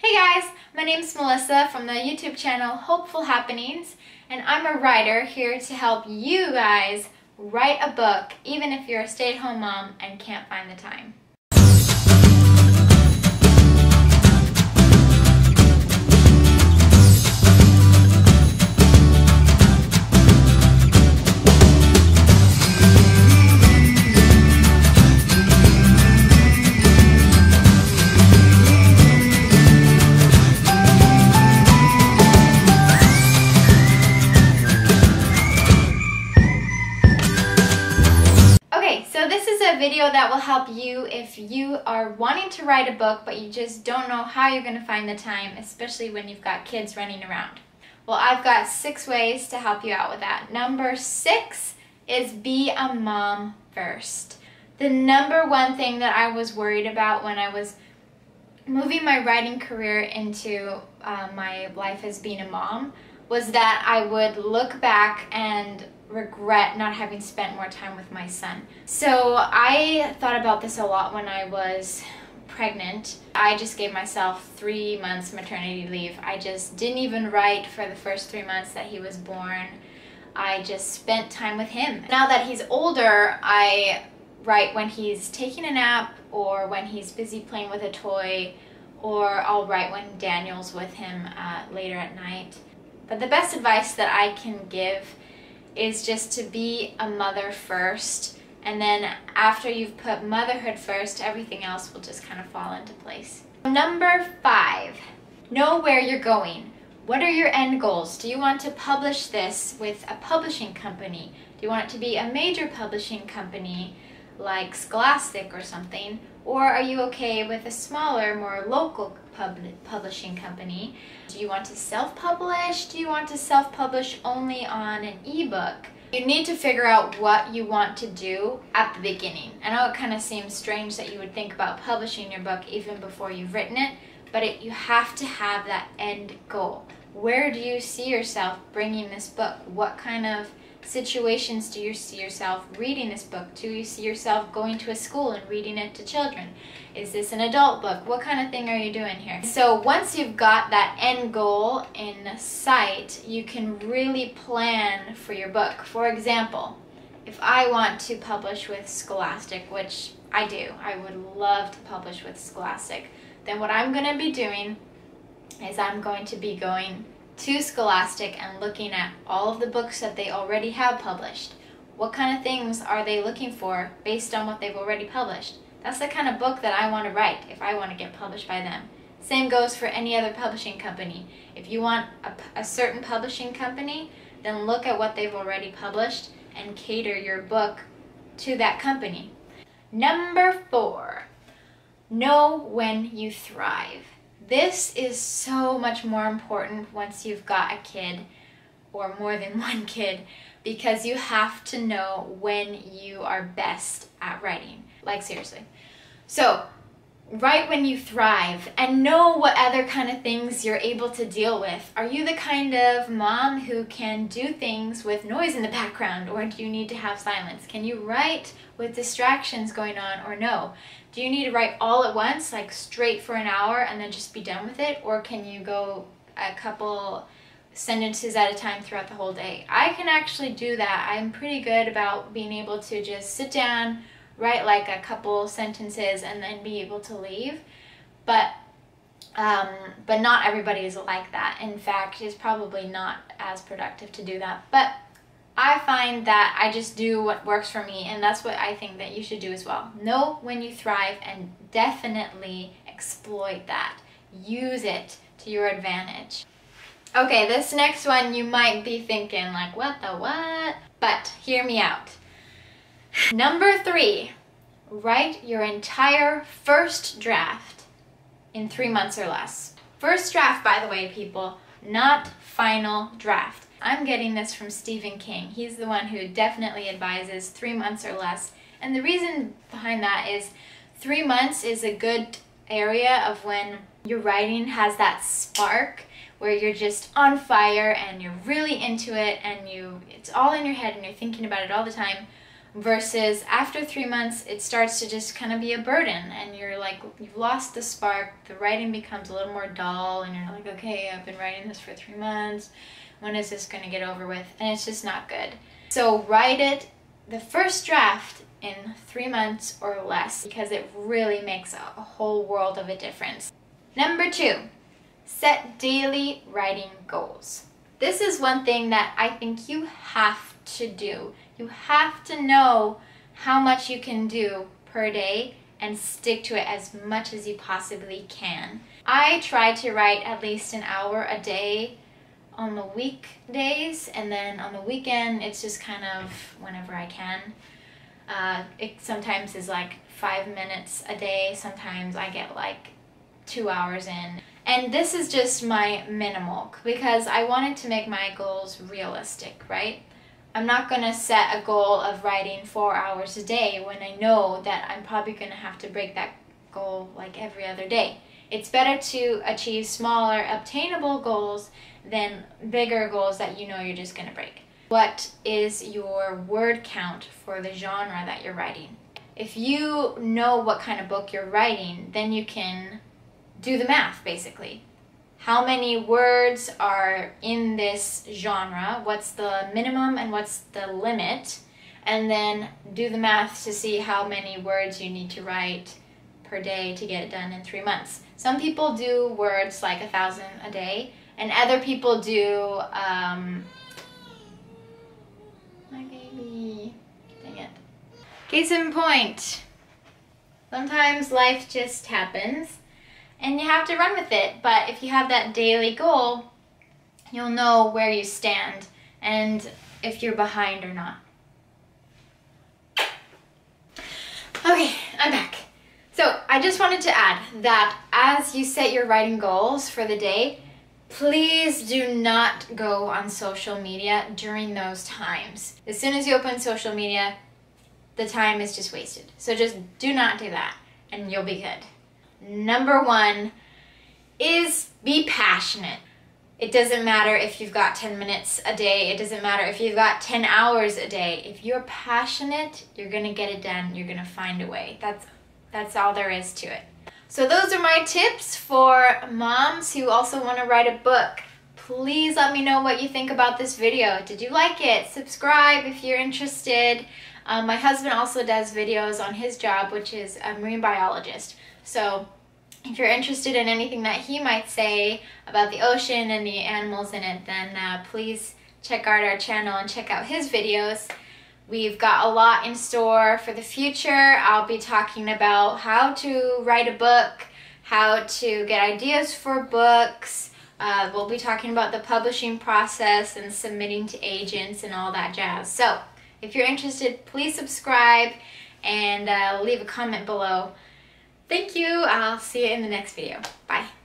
Hey guys, my name's Melissa from the YouTube channel Hopeful Happenings, and I'm a writer here to help you guys write a book even if you're a stay-at-home mom and can't find the time. So this is a video that will help you if you are wanting to write a book but you just don't know how you're going to find the time, especially when you've got kids running around. Well, I've got 6 ways to help you out with that. Number 6 is be a mom first. The number one thing that I was worried about when I was moving my writing career into my life as being a mom was that I would look back and regret not having spent more time with my son. So I thought about this a lot when I was pregnant. I just gave myself 3 months maternity leave. I just didn't even write for the first 3 months that he was born. I just spent time with him. Now that he's older, I write when he's taking a nap or when he's busy playing with a toy, or I'll write when Daniel's with him later at night. But the best advice that I can give is just to be a mother first, and then after you've put motherhood first, everything else will just kind of fall into place. Number 5, know where you're going. What are your end goals? Do you want to publish this with a publishing company? Do you want it to be a major publishing company like Scholastic or something? Or are you okay with a smaller, more local publishing company? Do you want to self-publish? Do you want to self-publish only on an ebook? You need to figure out what you want to do at the beginning. I know it kind of seems strange that you would think about publishing your book even before you've written it, but you have to have that end goal. Where do you see yourself bringing this book? What kind of situations do you see yourself reading this book? Do you see yourself going to a school and reading it to children? Is this an adult book? What kind of thing are you doing here? So once you've got that end goal in sight, you can really plan for your book. For example, if I want to publish with Scholastic, which I do, I would love to publish with Scholastic, then what I'm going to be doing is I'm going to be going to Scholastic and looking at all of the books that they already have published. What kind of things are they looking for based on what they've already published? That's the kind of book that I want to write if I want to get published by them. Same goes for any other publishing company. If you want a certain publishing company, then look at what they've already published and cater your book to that company. Number 4, know when you thrive. This is so much more important once you've got a kid or more than one kid, because you have to know when you are best at writing. Like, seriously. So write when you thrive and know what other kind of things you're able to deal with. Are you the kind of mom who can do things with noise in the background, or do you need to have silence? Can you write with distractions going on, or no? Do you need to write all at once, like straight for an hour and then just be done with it? Or can you go a couple sentences at a time throughout the whole day? I can actually do that. I'm pretty good about being able to just sit down, write like a couple sentences, and then be able to leave. But not everybody is like that. In fact, it's probably not as productive to do that. But I find that I just do what works for me, and that's what I think that you should do as well. Know when you thrive and definitely exploit that. Use it to your advantage. Okay, this next one you might be thinking like, what the what? But hear me out. Number 3, write your entire first draft in 3 months or less. First draft, by the way, people, not final draft. I'm getting this from Stephen King. He's the one who definitely advises 3 months or less. And the reason behind that is 3 months is a good area of when your writing has that spark where you're just on fire and you're really into it and it's all in your head and you're thinking about it all the time. versus after 3 months, it starts to just kind of be a burden, and you're like, you've lost the spark, the writing becomes a little more dull, and you're like, okay, I've been writing this for 3 months, when is this going to get over with? And it's just not good. So write it, the first draft, in 3 months or less, because it really makes a whole world of a difference. Number 2, set daily writing goals. This is one thing that I think you have to do. You have to know how much you can do per day and stick to it as much as you possibly can. I try to write at least an hour a day on the weekdays, and then on the weekend it's just kind of whenever I can. It sometimes is like 5 minutes a day, sometimes I get like 2 hours in. And this is just my minimal, because I wanted to make my goals realistic, right? I'm not going to set a goal of writing 4 hours a day when I know that I'm probably going to have to break that goal like every other day. It's better to achieve smaller, obtainable goals than bigger goals that you know you're just going to break. What is your word count for the genre that you're writing? If you know what kind of book you're writing, then you can do the math, basically. How many words are in this genre? What's the minimum and what's the limit? And then do the math to see how many words you need to write per day to get it done in 3 months. Some people do words like 1,000 a day, and other people do, my baby, dang it. Case in point, sometimes life just happens, and you have to run with it. But if you have that daily goal, you'll know where you stand and if you're behind or not. Okay, I'm back. So I just wanted to add that as you set your writing goals for the day, please do not go on social media during those times. As soon as you open social media, the time is just wasted. So just do not do that, and you'll be good. Number 1 is be passionate. It doesn't matter if you've got 10 minutes a day. It doesn't matter if you've got 10 hours a day. If you're passionate, you're going to get it done. You're going to find a way. That's all there is to it. So those are my tips for moms who also want to write a book. Please let me know what you think about this video. Did you like it? Subscribe if you're interested. My husband also does videos on his job, which is a marine biologist. So if you're interested in anything that he might say about the ocean and the animals in it, then please check out our channel and check out his videos. We've got a lot in store for the future. I'll be talking about how to write a book, how to get ideas for books. We'll be talking about the publishing process and submitting to agents and all that jazz. So if you're interested, please subscribe and leave a comment below. Thank you. I'll see you in the next video. Bye.